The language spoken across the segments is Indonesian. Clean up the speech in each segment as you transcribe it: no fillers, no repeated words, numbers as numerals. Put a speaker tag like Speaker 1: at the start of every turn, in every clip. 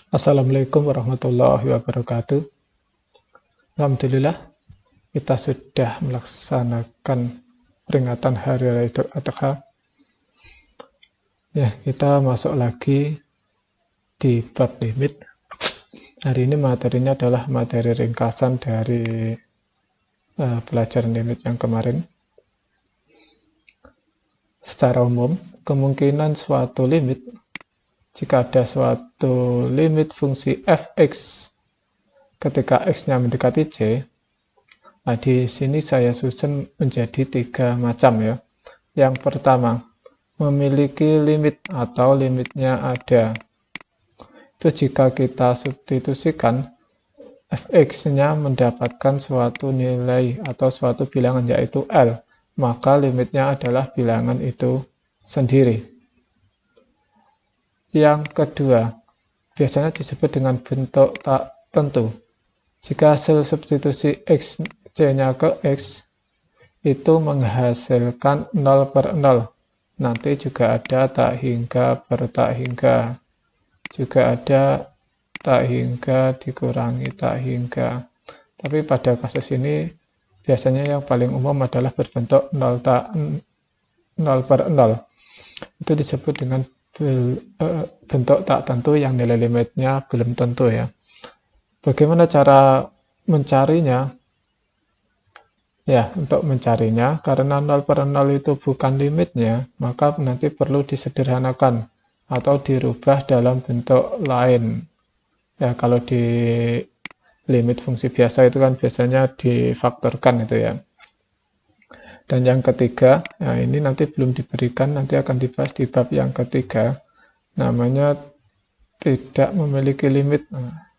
Speaker 1: Assalamualaikum warahmatullahi wabarakatuh. Alhamdulillah, kita sudah melaksanakan peringatan Hari Raya Idul Adha. Ya, kita masuk lagi di bab limit. Hari ini materinya adalah materi ringkasan dari pelajaran limit yang kemarin. Secara umum, kemungkinan suatu limit, jika ada suatu limit fungsi fx ketika x-nya mendekati c, nah di sini saya susun menjadi 3 macam ya. Yang pertama, memiliki limit atau limitnya ada. Itu jika kita substitusikan fx-nya mendapatkan suatu nilai atau suatu bilangan yaitu L, maka limitnya adalah bilangan itu sendiri. Yang kedua, biasanya disebut dengan bentuk tak tentu. Jika hasil substitusi x c-nya ke x itu menghasilkan 0/0. Nanti juga ada tak hingga per tak hingga. Juga ada tak hingga dikurangi tak hingga. Tapi pada kasus ini biasanya yang paling umum adalah berbentuk 0/0. Itu disebut dengan bentuk tak tentu yang nilai limitnya belum tentu ya. Bagaimana cara mencarinya? Ya, untuk mencarinya, karena 0/0 itu bukan limitnya, maka nanti perlu disederhanakan atau dirubah dalam bentuk lain. Ya, kalau di limit fungsi biasa itu kan biasanya difaktorkan itu ya. Dan yang ketiga, nah ini nanti belum diberikan, nanti akan dibahas di bab yang ketiga, namanya tidak memiliki limit. Nah,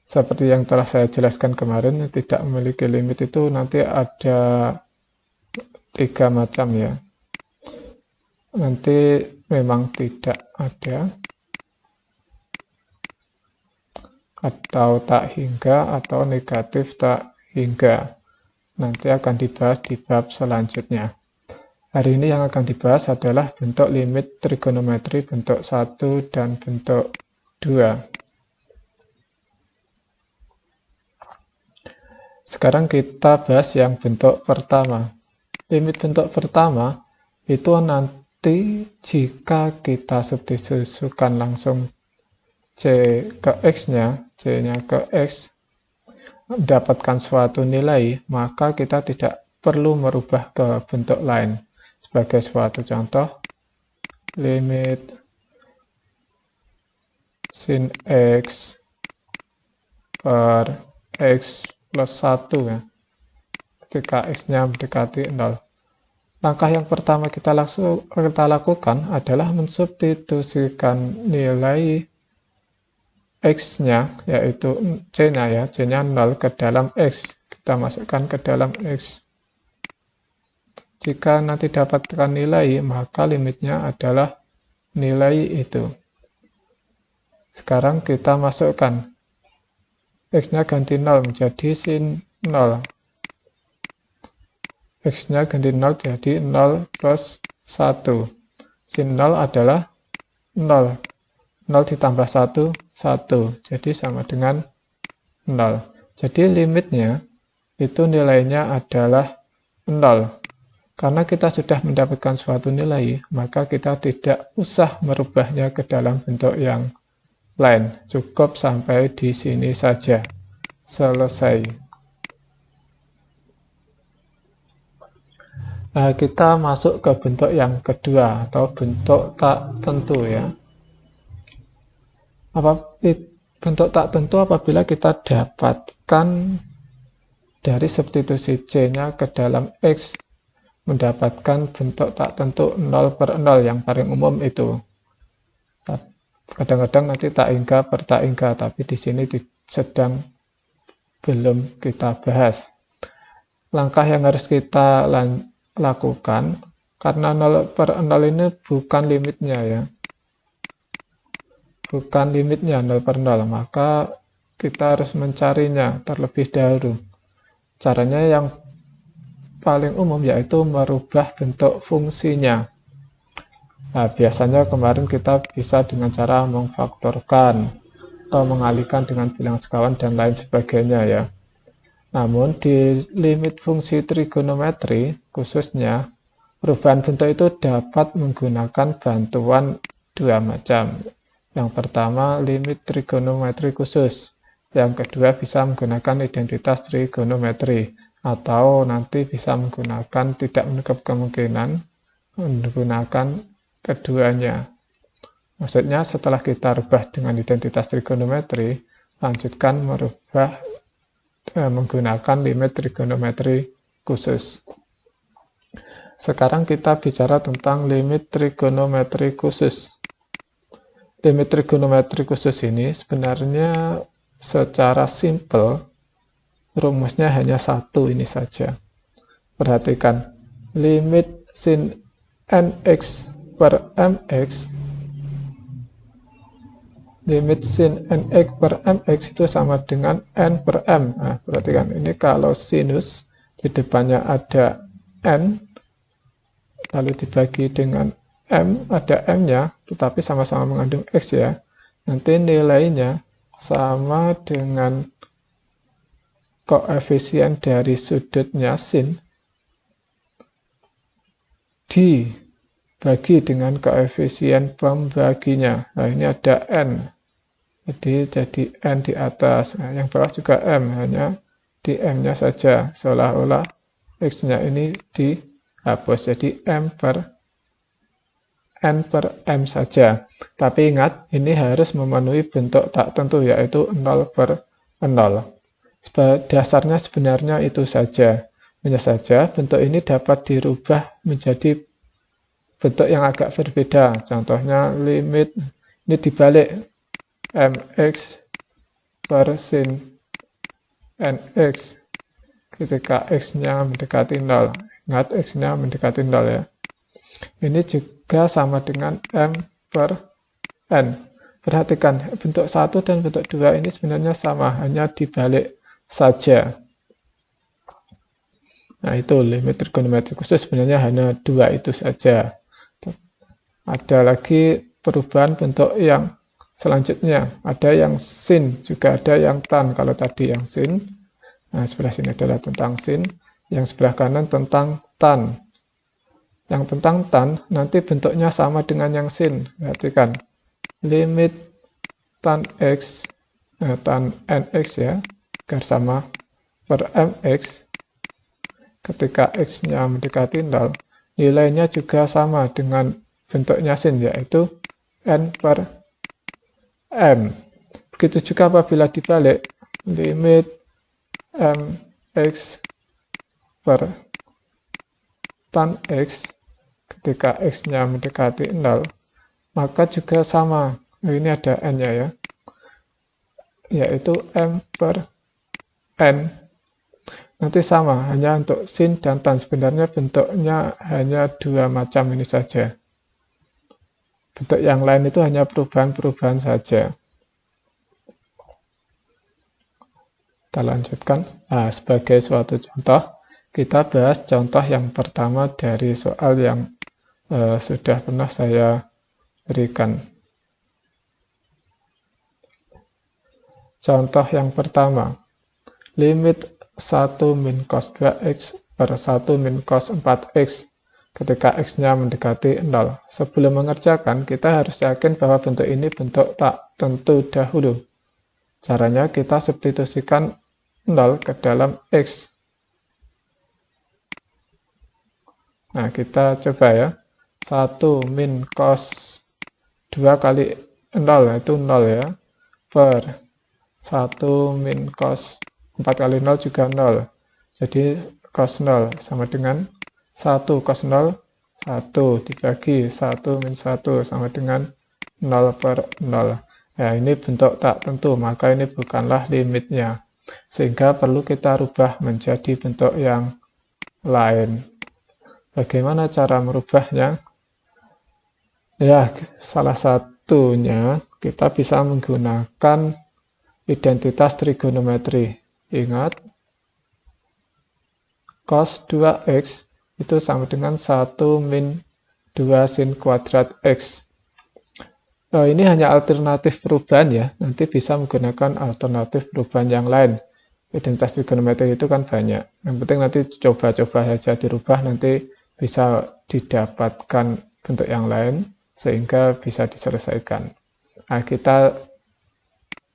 Speaker 1: seperti yang telah saya jelaskan kemarin, tidak memiliki limit itu nanti ada 3 macam ya. Nanti memang tidak ada, atau tak hingga, atau negatif tak hingga. Nanti akan dibahas di bab selanjutnya. Hari ini yang akan dibahas adalah bentuk limit trigonometri bentuk 1 dan bentuk 2. Sekarang kita bahas yang bentuk pertama. Limit bentuk pertama itu nanti jika kita substitusikan langsung c ke x-nya, c-nya ke x, mendapatkan suatu nilai, maka kita tidak perlu merubah ke bentuk lain. Sebagai suatu contoh, limit sin x per x plus 1 ya, ketika x-nya mendekati 0. Langkah yang pertama kita lakukan adalah mensubstitusikan nilai x-nya, yaitu c-nya ya, c-nya 0 ke dalam x. Kita masukkan ke dalam x. Jika nanti dapatkan nilai, maka limitnya adalah nilai itu. Sekarang kita masukkan. X-nya ganti 0 menjadi sin 0. X-nya ganti 0 jadi 0 plus 1. Sin 0 adalah 0. 0 ditambah 1, 1. Jadi sama dengan 0. Jadi limitnya itu nilainya adalah 0. Karena kita sudah mendapatkan suatu nilai, maka kita tidak usah merubahnya ke dalam bentuk yang lain. Cukup sampai di sini saja. Selesai. Nah, kita masuk ke bentuk yang kedua, atau bentuk tak tentu ya. Bentuk tak tentu apabila kita dapatkan dari substitusi c-nya ke dalam x mendapatkan bentuk tak tentu 0/0 yang paling umum itu. Kadang-kadang nanti tak hingga per tak hingga, tapi di sini sedang belum kita bahas. Langkah yang harus kita lakukan, karena 0/0 ini bukan limitnya ya. Bukan limitnya 0/0, maka kita harus mencarinya terlebih dahulu. Caranya yang paling umum yaitu merubah bentuk fungsinya. Nah, biasanya kemarin kita bisa dengan cara memfaktorkan. atau mengalihkan dengan bilangan sekawan dan lain sebagainya ya. Namun di limit fungsi trigonometri khususnya perubahan bentuk itu dapat menggunakan bantuan dua macam. Yang pertama limit trigonometri khusus, yang kedua bisa menggunakan identitas trigonometri, atau nanti bisa menggunakan tidak menutup kemungkinan menggunakan keduanya. Maksudnya setelah kita rubah dengan identitas trigonometri, lanjutkan merubah menggunakan limit trigonometri khusus. Sekarang kita bicara tentang limit trigonometri khusus. Limit trigonometri khusus ini sebenarnya secara simpel rumusnya hanya satu ini saja. Perhatikan, limit sin nx per mx, limit sin nx per mx itu sama dengan n per m. Nah, perhatikan, ini kalau sinus di depannya ada n, lalu dibagi dengan m, ada m-nya, tetapi sama-sama mengandung x ya. Nanti nilainya sama dengan koefisien dari sudutnya sin dibagi dengan koefisien pembaginya. Nah, ini ada n. Jadi n di atas. Nah, yang bawah juga m, hanya di m-nya saja. Seolah-olah x-nya ini dihapus. Jadi n per m saja. Tapi ingat, ini harus memenuhi bentuk tak tentu, yaitu 0 per 0. Dasarnya sebenarnya itu saja. Hanya saja bentuk ini dapat dirubah menjadi bentuk yang agak berbeda. Contohnya limit ini dibalik, mx per sin nx ketika x-nya mendekati 0. Ingat, x-nya mendekati 0 ya. Ini juga sama dengan m per n. Perhatikan, bentuk 1 dan bentuk 2 ini sebenarnya sama, hanya dibalik saja. Nah, itu limit trigonometri khusus sebenarnya hanya 2 itu saja. Ada lagi perubahan bentuk yang selanjutnya. Ada yang sin, juga ada yang tan. Kalau tadi yang sin, nah sebelah sini adalah tentang sin, yang sebelah kanan tentang tan. Yang tentang tan nanti bentuknya sama dengan yang sin. Perhatikan, limit tan x, tan nx ya, agar sama per mx, ketika x-nya mendekati 0, nilainya juga sama dengan bentuknya sin, yaitu n per m. Begitu juga apabila dibalik, limit mx per tan x, ketika x-nya mendekati 0, maka juga sama. Ini ada n-nya ya, yaitu m per n. Nanti sama, hanya untuk sin dan tan. Sebenarnya bentuknya hanya 2 macam ini saja. Bentuk yang lain itu hanya perubahan-perubahan saja. Kita lanjutkan. Nah, sebagai suatu contoh, kita bahas contoh yang pertama dari soal yang sudah pernah saya berikan. Contoh yang pertama, limit 1 min cos 2x per 1 min cos 4x ketika x-nya mendekati 0. Sebelum mengerjakan, kita harus yakin bahwa bentuk ini bentuk tak tentu dahulu. Caranya kita substitusikan 0 ke dalam x. Nah, kita coba ya. 1 min cos 2 kali 0, itu 0 ya, per 1 min cos 4 kali 0 juga 0. Jadi cos 0 sama dengan 1 cos 0, 1 dibagi 1 min 1 sama dengan 0 per 0. Nah, ini bentuk tak tentu, maka ini bukanlah limitnya. Sehingga perlu kita rubah menjadi bentuk yang lain. Bagaimana cara merubahnya? Ya, salah satunya kita bisa menggunakan identitas trigonometri. Ingat, cos 2x itu sama dengan 1 min 2 sin kuadrat x. Ini hanya alternatif perubahan ya, nanti bisa menggunakan alternatif perubahan yang lain. Identitas trigonometri itu kan banyak. Yang penting nanti coba-coba saja dirubah, nanti bisa didapatkan bentuk yang lain, sehingga bisa diselesaikan. Nah, kita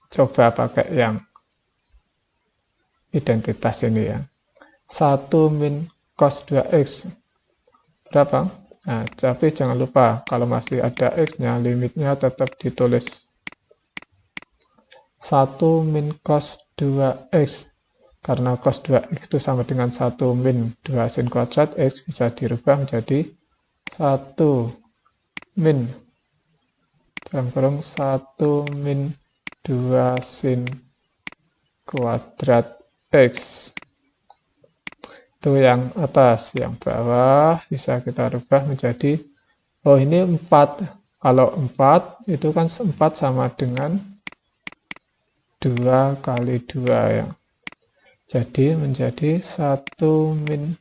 Speaker 1: coba pakai yang identitas ini ya. 1 min cos 2x berapa? Nah, tapi jangan lupa kalau masih ada x-nya, limitnya tetap ditulis 1 min cos 2x, karena cos 2x itu sama dengan 1 min 2 sin kuadrat x, bisa dirubah menjadi 1 min dalam kurung 1 min 2 sin kuadrat x. Itu yang atas, yang bawah bisa kita rubah menjadi, oh ini 4. Kalau 4 itu kan 4 sama dengan 2 kali 2 ya. Jadi menjadi 1 min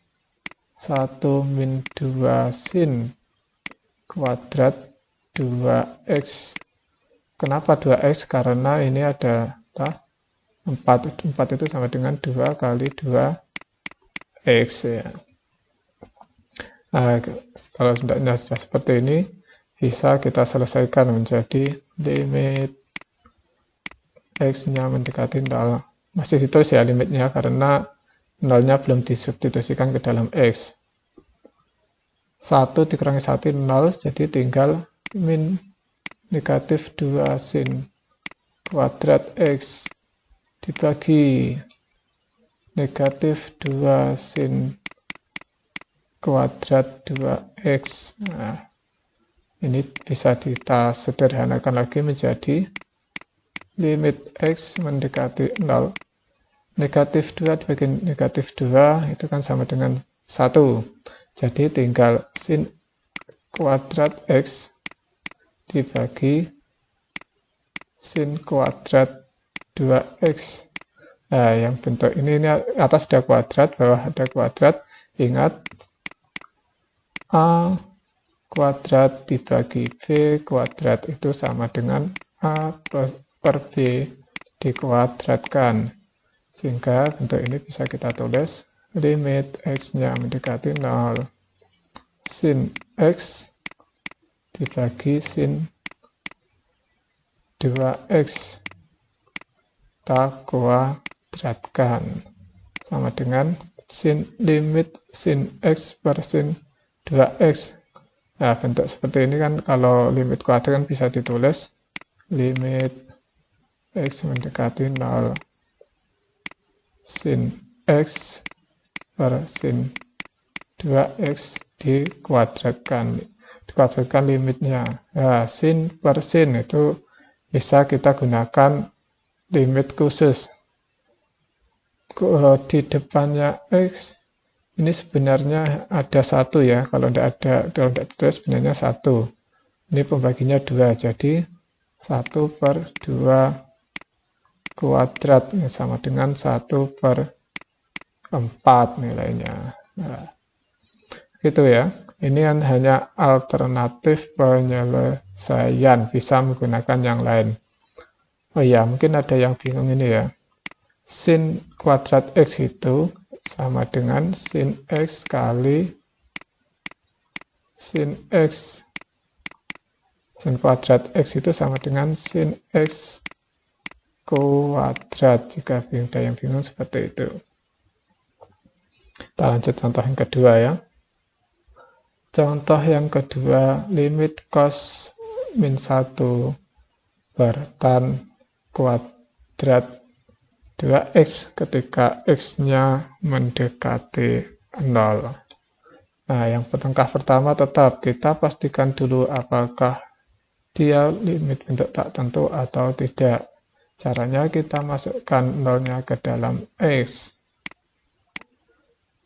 Speaker 1: 2 sin kuadrat 2x. Kenapa 2x? Karena ini ada 4 itu sama dengan 2 kali 2 x ya. Nah, kalau sudah seperti ini, bisa kita selesaikan menjadi limit x-nya mendekati 0. Masih ditulis ya limitnya, karena 0-nya belum disubstitusikan ke dalam x. 1 dikurangi 1, 0, jadi tinggal min negatif 2 sin kuadrat x dibagi negatif 2 sin kuadrat 2x. Nah, ini bisa kita sederhanakan lagi menjadi limit x mendekati 0. Negatif 2 dibagi negatif 2 itu kan sama dengan 1. Jadi tinggal sin kuadrat x dibagi sin kuadrat 2x. Nah, yang bentuk ini atas ada kuadrat, bawah ada kuadrat. Ingat, A kuadrat dibagi B kuadrat itu sama dengan A per B dikuadratkan. Sehingga bentuk ini bisa kita tulis limit x-nya mendekati 0. Sin x dibagi sin 2x kita kuadratkan sama dengan limit sin x per sin 2x. Nah, bentuk seperti ini kan kalau limit kuadrat kan bisa ditulis limit x mendekati 0 sin x per sin 2x dikuadratkan limitnya. Nah, sin per sin itu bisa kita gunakan limit khusus. Di depannya x ini sebenarnya ada 1 ya, kalau tidak ditulis sebenarnya 1. Ini pembaginya 2, jadi 1 per 2 kuadrat sama dengan 1 per 4 nilainya. Nah, gitu ya. Ini kan hanya alternatif penyelesaian, bisa menggunakan yang lain. Oh ya, mungkin ada yang bingung ini ya. Sin kuadrat x itu sama dengan sin x kali sin x. Sin kuadrat x itu sama dengan sin x kuadrat. Jika ada yang bingung seperti itu. Kita lanjut contoh yang kedua ya. Contoh yang kedua, limit cos min 1 per tan kuadrat 2x ketika x-nya mendekati 0. Nah, yang petengkah pertama tetap kita pastikan dulu apakah dia limit bentuk tak tentu atau tidak. Caranya kita masukkan 0-nya ke dalam x.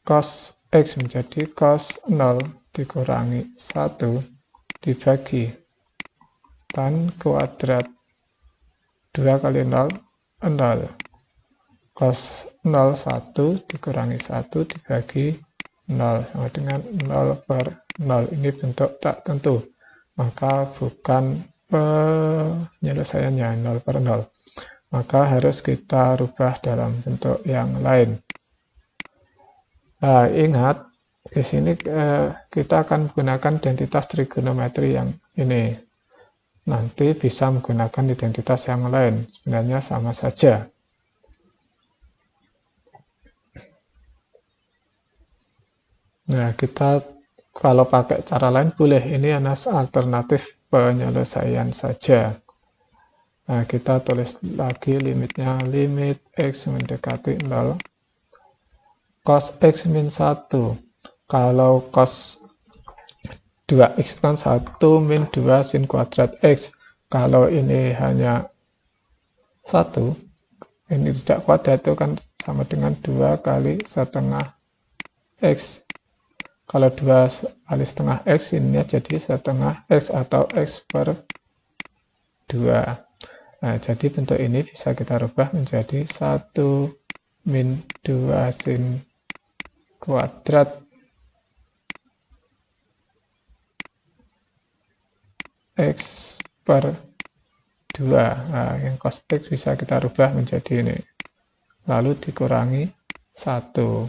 Speaker 1: Cos x menjadi cos 0 dikurangi 1 dibagi tan kuadrat 2 kali 0, 0. Cos 0, 1 dikurangi 1 dibagi 0 sama dengan 0 per 0. Ini bentuk tak tentu, maka bukan penyelesaiannya 0/0. Maka harus kita rubah dalam bentuk yang lain. Nah, ingat di sini kita akan menggunakan identitas trigonometri yang ini. Nanti bisa menggunakan identitas yang lain, sebenarnya sama saja. Nah, kita kalau pakai cara lain boleh, ini hanya alternatif penyelesaian saja. Nah, kita tulis lagi limitnya, limit X mendekati 0, cos X min 1. Kalau cos 2X kan 1 min 2 sin kuadrat X. Kalau ini hanya 1, ini tidak kuadrat, itu kan sama dengan 2 kali setengah X. Kalau 2 kali setengah X, ini jadi setengah X atau X per 2. Nah, jadi bentuk ini bisa kita rubah menjadi 1 min 2 sin kuadrat X per 2. Nah, yang cos X bisa kita rubah menjadi ini. Lalu dikurangi 1.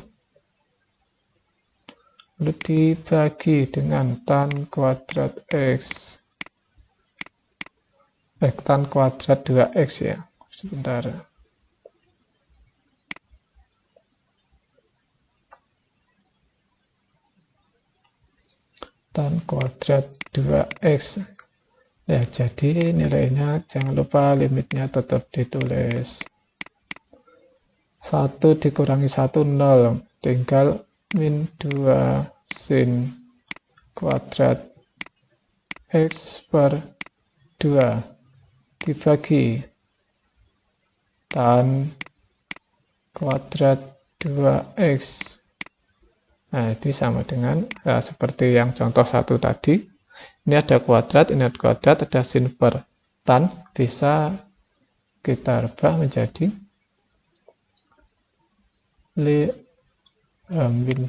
Speaker 1: Lalu dibagi dengan tan kuadrat X. Tan kuadrat 2X ya. Sebentar. Tan kuadrat 2X. Ya, jadi nilainya jangan lupa limitnya tetap ditulis. 1 dikurangi 1, 0. Tinggal min 2 sin kuadrat X per 2 dibagi tan kuadrat 2X. Nah, ini sama dengan seperti yang contoh 1 tadi. Ini ada kuadrat, ini ada kuadrat, ada sin per tan. Bisa kita rubah menjadi min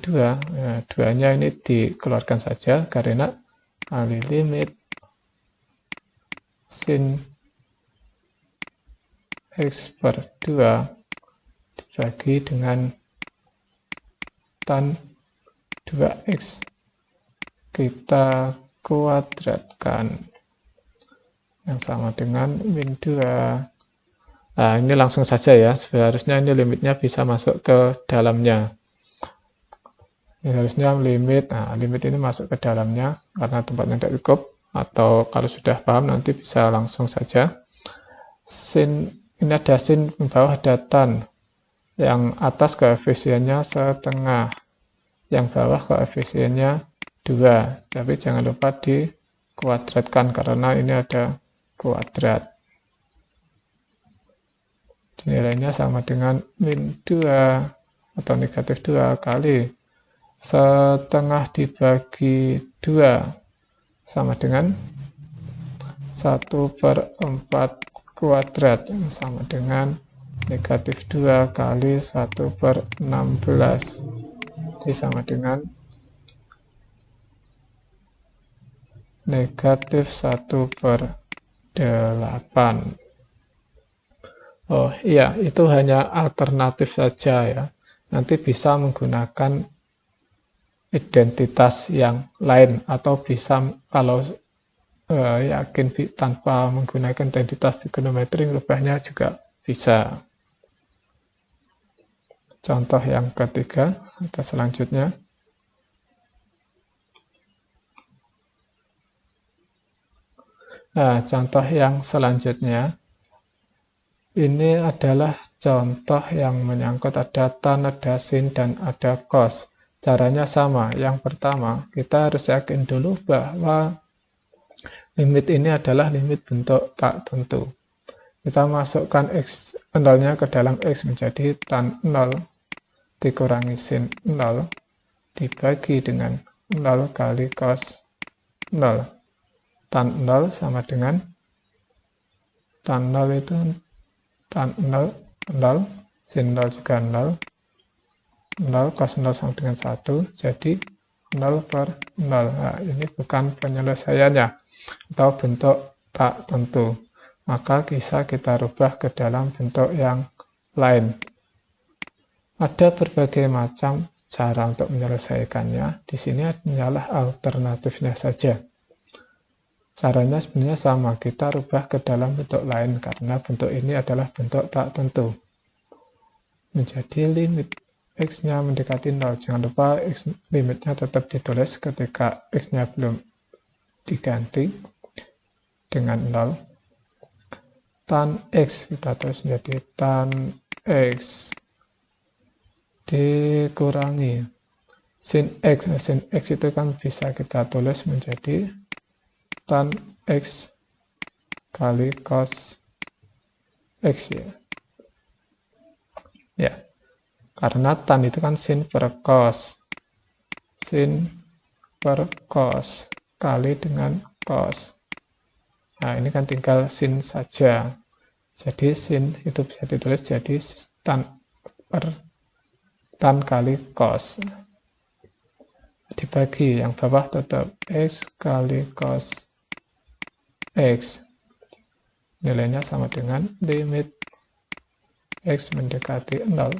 Speaker 1: 2. Nah, 2-nya ini dikeluarkan saja karena kali limit sin X per 2 dibagi dengan tan 2X. Kita kuadratkan yang sama dengan min 2. Nah, ini langsung saja ya, seharusnya ini limitnya bisa masuk ke dalamnya. Ini harusnya limit, nah limit ini masuk ke dalamnya karena tempatnya tidak cukup, atau kalau sudah paham nanti bisa langsung saja. Sin, ini ada sin, di bawah ada tan. Yang atas koefisiennya setengah, yang bawah koefisiennya 2. Tapi jangan lupa dikuadratkan karena ini ada kuadrat. Nilainya sama dengan min 2 atau negatif 2 kali setengah dibagi 2 sama dengan 1/4 kuadrat, yang sama dengan negatif 2 kali 1/16. Ini sama dengan negatif 1/8. Oh iya, itu hanya alternatif saja ya. Nanti bisa menggunakan identitas yang lain, atau bisa kalau yakin tanpa menggunakan identitas trigonometri, rubahnya juga bisa. Contoh yang ketiga atau selanjutnya. Nah, contoh yang selanjutnya ini adalah contoh yang menyangkut ada tan, ada sin, dan ada cos. Caranya sama. Yang pertama, kita harus yakin dulu bahwa limit ini adalah limit bentuk tak tentu. Kita masukkan X, 0-nya ke dalam X menjadi tan 0 dikurangi sin 0 dibagi dengan 0 kali cos 0. Tan 0 sama dengan tan 0 itu tan 0, 0, sin 0 juga 0, 0 cos 0 sama dengan 1, jadi 0/0. Nah, ini bukan penyelesaiannya atau bentuk tak tentu. Maka bisa kita rubah ke dalam bentuk yang lain. Ada berbagai macam cara untuk menyelesaikannya. Di sini hanyalah alternatifnya saja. Caranya sebenarnya sama, kita rubah ke dalam bentuk lain karena bentuk ini adalah bentuk tak tentu. Menjadi limit X-nya mendekati 0. Jangan lupa limitnya tetap ditulis ketika X-nya belum diganti dengan 0. Tan X kita tulis menjadi tan X dikurangi sin X. Sin X itu kan bisa kita tulis menjadi tan X kali cos X ya. Ya, karena tan itu kan sin per cos. Sin per cos kali dengan cos. Nah, ini kan tinggal sin saja. Jadi sin itu bisa ditulis jadi tan per tan kali cos. Dibagi, yang bawah tetap X kali cos X. Nilainya sama dengan limit X mendekati 0.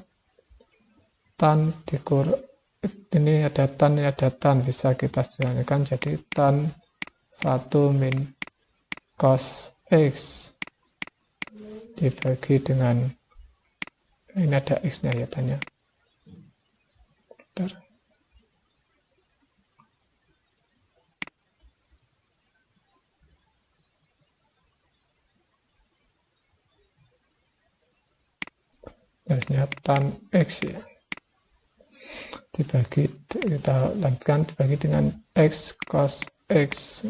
Speaker 1: Tan ini ada tan, bisa kita sederhanakan jadi tan 1 min cos X dibagi dengan, ini ada X-nya ya tanya. Bentar. Harusnya tan X ya. Dibagi, kita lanjutkan dibagi dengan X cos X.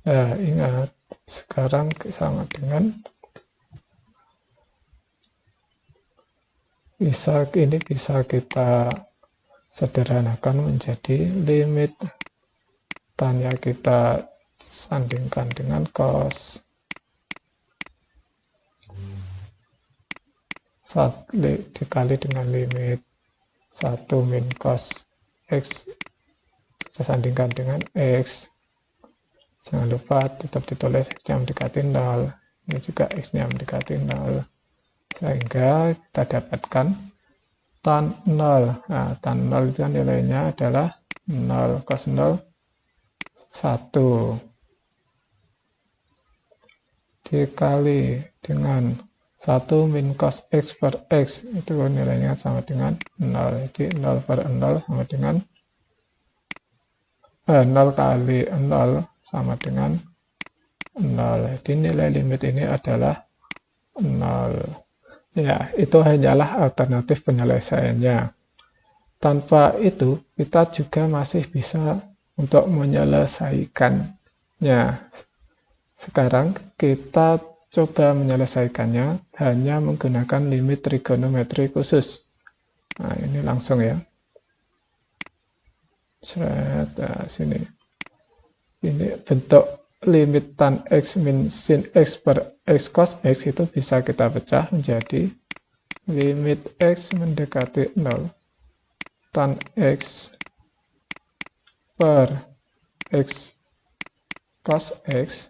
Speaker 1: Nah, ingat, sekarang sama dengan ini bisa kita sederhanakan menjadi limit tan-nya kita sandingkan dengan cos dikali dengan limit 1 min cos X kita sandingkan dengan X. Jangan lupa tetap ditulis X-nya mendekati 0. Ini juga X-nya mendekati 0. Sehingga kita dapatkan tan 0. Nah, tan 0 itu kan nilainya adalah 0 cos 0 1 dikali dengan 1 min cos X per X, itu nilainya sama dengan 0. Jadi 0 per 0 sama dengan 0 kali 0 sama dengan 0. Jadi nilai limit ini adalah 0. Ya, itu hanyalah alternatif penyelesaiannya. Tanpa itu, kita juga masih bisa untuk menyelesaikannya. Sekarang kita coba menyelesaikannya hanya menggunakan limit trigonometri khusus. Nah, ini langsung ya. Nah, sini. Ini bentuk limit tan X min sin X per X cos X itu bisa kita pecah menjadi limit X mendekati 0 tan X per X cos X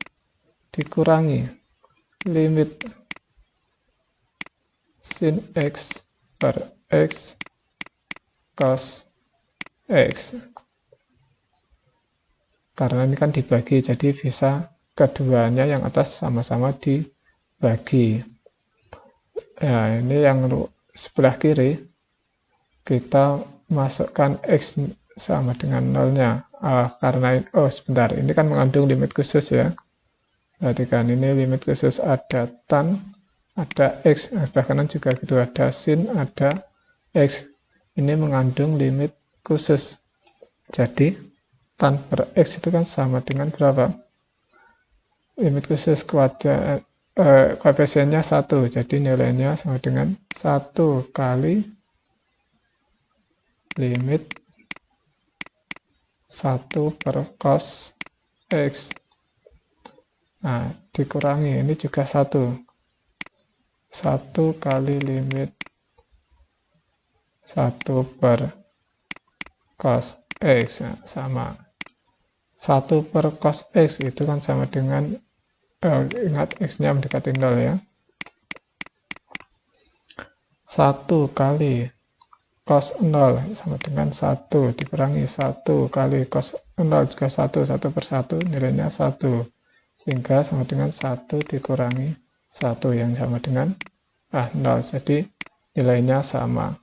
Speaker 1: dikurangi limit sin X per X cos X. Karena ini kan dibagi, jadi bisa keduanya yang atas sama-sama dibagi. Ya, ini yang sebelah kiri, kita masukkan X sama dengan 0-nya. Karena, sebentar, ini kan mengandung limit khusus ya. Perhatikan, ini limit khusus ada tan, ada X, sebelah kanan juga gitu, ada sin, ada X. Ini mengandung limit khusus. Jadi, tan per X itu kan sama dengan berapa? Limit khusus koefisiennya 1, jadi nilainya sama dengan 1 kali limit 1 per cos X. Nah, dikurangi, ini juga 1. 1 kali limit 1 per cos X. Nah, sama. 1 per cos X itu kan sama dengan, ingat X-nya mendekati 0 ya. 1 kali cos 0 sama dengan 1 dikurangi 1 kali cos 0 juga 1, 1 per 1 nilainya 1. Sehingga sama dengan 1 dikurangi 1 yang sama dengan 0. Jadi nilainya sama.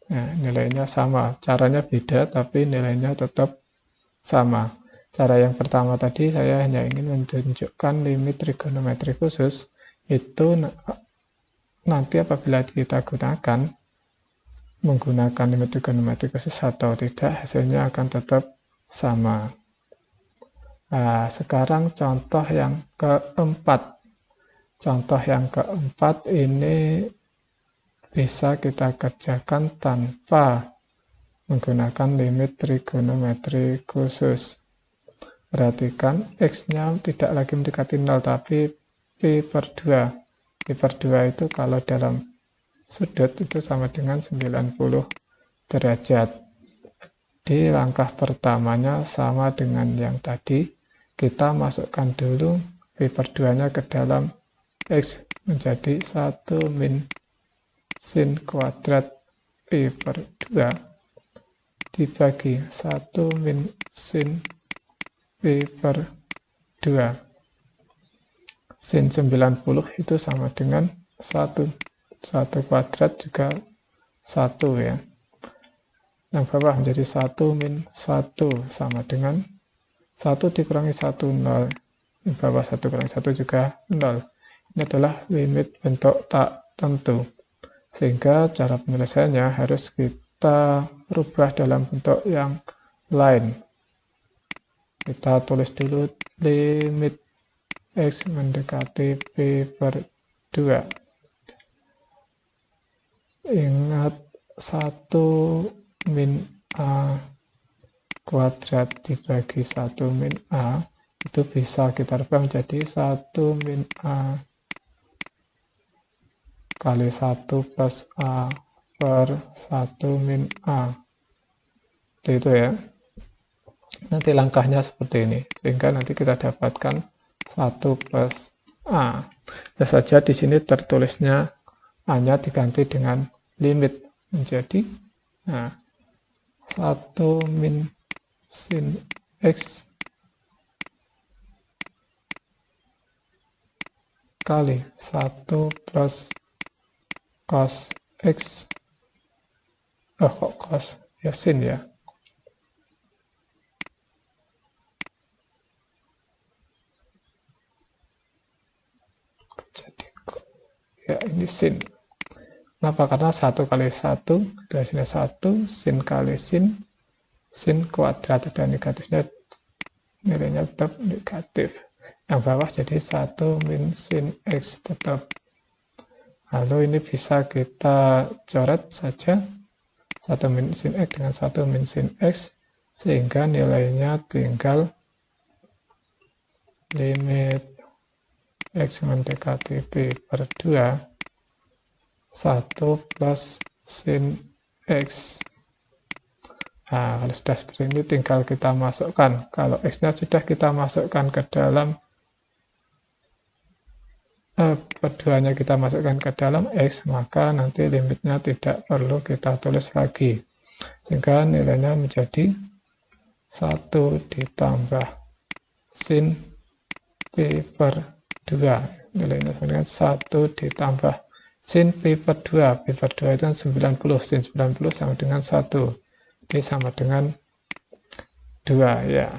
Speaker 1: Nah, nilainya sama. Caranya beda, tapi nilainya tetap sama. Cara yang pertama tadi saya hanya ingin menunjukkan limit trigonometri khusus. Itu nanti apabila kita gunakan, menggunakan limit trigonometri khusus atau tidak, hasilnya akan tetap sama. Nah, sekarang contoh yang keempat. Contoh yang keempat ini bisa kita kerjakan tanpa menggunakan limit trigonometri khusus. Perhatikan, X-nya tidak lagi mendekati 0, tapi Pi per 2. Pi per 2 itu kalau dalam sudut itu sama dengan 90 derajat. Di langkah pertamanya sama dengan yang tadi, kita masukkan dulu Pi per 2-nya ke dalam X menjadi 1 min sin kuadrat Pi per 2 dibagi 1 min sin Pi per 2. Sin 90 itu sama dengan 1. 1 kuadrat juga 1 ya. Yang bawah menjadi 1 min 1 sama dengan 1 dikurangi 1, 0. Yang bawah 1 kurangi 1 juga 0. Ini adalah limit bentuk tak tentu. Sehingga cara penyelesaiannya harus kita rubah dalam bentuk yang lain. Kita tulis dulu limit X mendekati Pi per 2. Ingat 1 min A kuadrat dibagi 1 min A itu bisa kita rubah menjadi 1 min A kali 1 plus A per 1 min A. Itu ya. Nanti langkahnya seperti ini. Sehingga nanti kita dapatkan 1 plus A. Nah saja di sini tertulisnya A-nya diganti dengan limit menjadi 1 min sin X kali 1 plus cos X, kok cos, ya sin ya. Jadi, ya ini sin. Kenapa? Karena 1 kali 1, itu hasilnya 1, sin kali sin kuadrat, dan negatifnya nilainya tetap negatif. Yang bawah jadi 1 min sin X tetap. Lalu ini bisa kita coret saja 1 min sin X dengan 1 min sin X, sehingga nilainya tinggal limit X mendekati Pi per 2 1 plus sin X. Nah, kalau sudah seperti ini tinggal kita masukkan. Kalau X-nya sudah kita masukkan ke dalam keduanya kita masukkan ke dalam X, maka nanti limitnya tidak perlu kita tulis lagi. Sehingga nilainya menjadi 1 ditambah sin Pi per 2. Nilainya sama dengan 1 ditambah sin Pi per 2. Pi per 2 itu 90. Sin 90 sama dengan 1. Ini sama dengan 2 ya.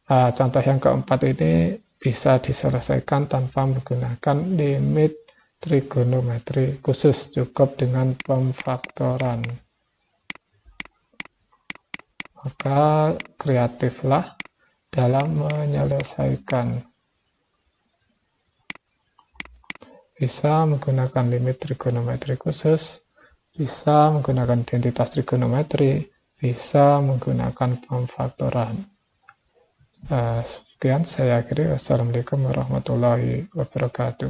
Speaker 1: Contoh yang keempat ini bisa diselesaikan tanpa menggunakan limit trigonometri khusus, cukup dengan pemfaktoran. Maka kreatiflah dalam menyelesaikan. Bisa menggunakan limit trigonometri khusus, bisa menggunakan identitas trigonometri, bisa menggunakan pemfaktoran. Sekian saya akhiri. Wassalamualaikum warahmatullahi wabarakatuh.